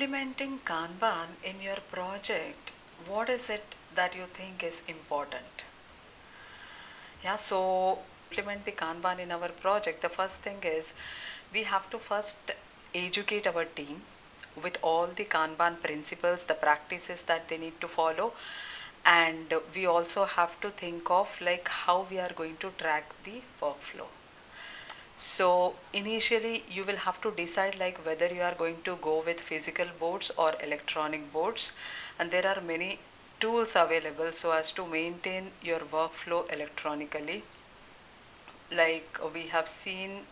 Implementing Kanban in your project, what is it that you think is important? Yeah, so implement the Kanban in our project. The first thing is we have to first educate our team with all the Kanban principles, the practices that they need to follow, and we also have to think of like how we are going to track the workflow. So initially you will have to decide like whether you are going to go with physical boards or electronic boards, and there are many tools available so as to maintain your workflow electronically. Like we have seen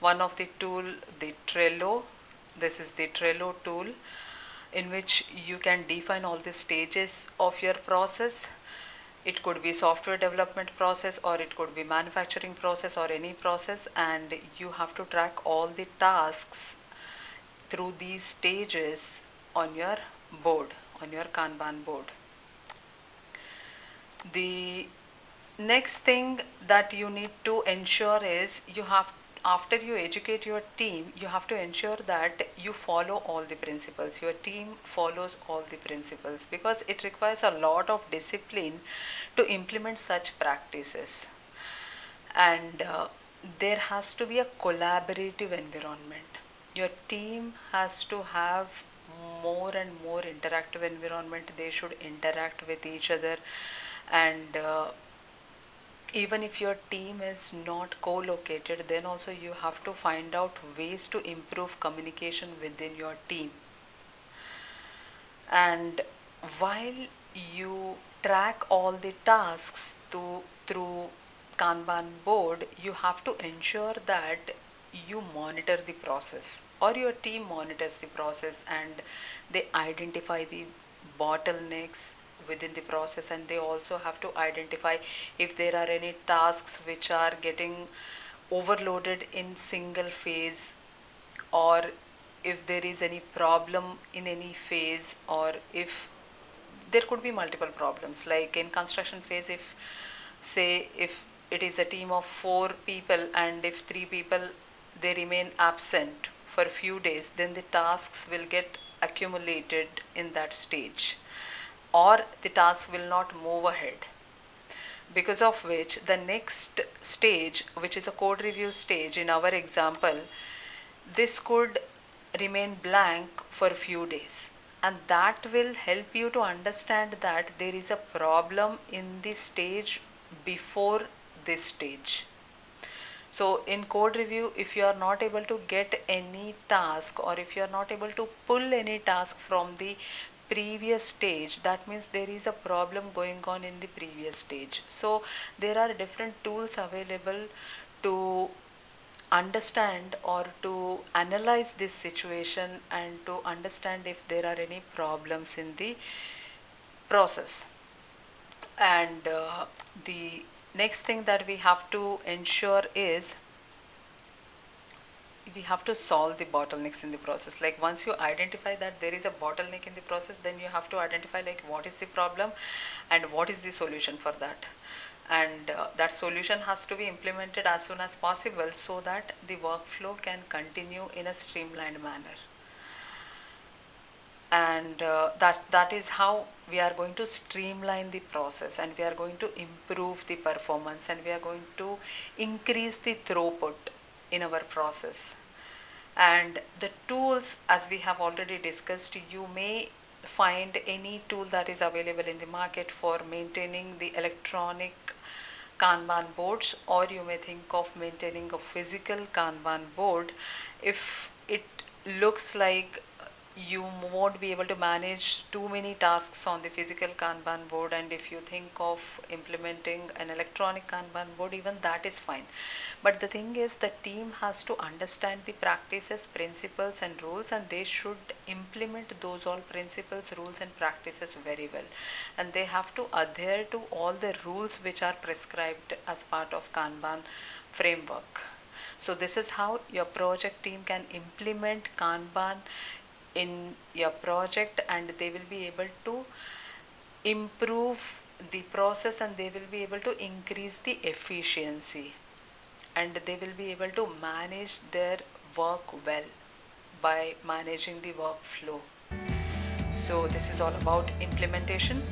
one of the tool, the Trello. This is the Trello tool in which you can define all the stages of your process. It could be software development process, or it could be manufacturing process, or any process, and you have to track all the tasks through these stages on your board, on your Kanban board. The next thing that you need to ensure is you have, after you educate your team, you have to ensure that you follow all the principles, your team follows all the principles, because it requires a lot of discipline to implement such practices. And there has to be a collaborative environment. Your team has to have more and more interactive environment. They should interact with each other, and even if your team is not co-located, then also you have to find out ways to improve communication within your team. And while you track all the tasks through Kanban board, you have to ensure that you monitor the process, or your team monitors the process, and they identify the bottlenecks within the process, and they also have to identify if there are any tasks which are getting overloaded in single phase, or if there is any problem in any phase, or if there could be multiple problems. Like in construction phase, if say if it is a team of 4 people, and if 3 people they remain absent for a few days, then the tasks will get accumulated in that stage, or the task will not move ahead, because of which the next stage, which is a code review stage in our example, this could remain blank for a few days, and that will help you to understand that there is a problem in the stage before this stage. So in code review, if you are not able to get any task, or if you are not able to pull any task from the previous stage, that means there is a problem going on in the previous stage. So there are different tools available to understand or to analyze this situation, and to understand if there are any problems in the process. And the next thing that we have to ensure is we have to solve the bottlenecks in the process. Like once you identify that there is a bottleneck in the process, then you have to identify like what is the problem and what is the solution for that. And that solution has to be implemented as soon as possible, so that the workflow can continue in a streamlined manner. And that is how we are going to streamline the process, and we are going to improve the performance, and we are going to increase the throughput in our process. And the tools, as we have already discussed, you may find any tool that is available in the market for maintaining the electronic Kanban boards, or you may think of maintaining a physical Kanban board. If it looks like you won't be able to manage too many tasks on the physical Kanban board, and if you think of implementing an electronic Kanban board, even that is fine. But the thing is, the team has to understand the practices, principles and rules, and they should implement those all principles, rules and practices very well. And they have to adhere to all the rules which are prescribed as part of Kanban framework. So this is how your project team can implement Kanban in your project, and they will be able to improve the process, and they will be able to increase the efficiency, and they will be able to manage their work well by managing the workflow. So this is all about implementation.